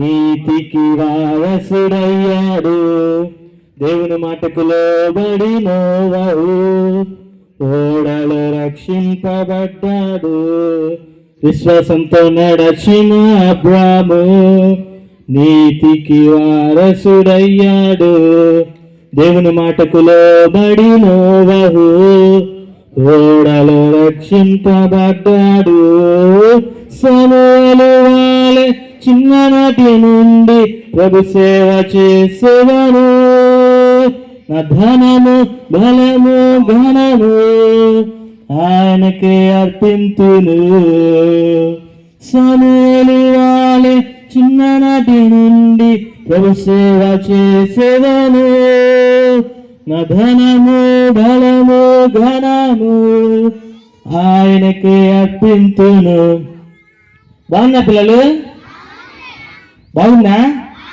నీతికి వారసుడయ్యాడు. దేవుని మాటకు లోబడి నోవహు ఓడలో రక్షింపబడ్డాడు. విశ్వాసంతో నడచిన అబ్రాము నీతికి వారసుడయ్యాడు. దేవుని మాటకు లోబడి నోవహు ఓడలో రక్షింపబడ్డాడు. సమూయేలు వలె చిన్ననాటి నుండి ప్రభు సేవ చేసేవాను. నా ధనము బలము ఘనము ఆయనకే అర్పింతును. సమూయేలు వలె చిన్ననాటి నుండి ప్రభు సేవ చేసేవాను. నా ధనము బలము ఘనము ఆయనకే అర్పింతును. బాగున్నా పిల్లలు? బాగున్నా?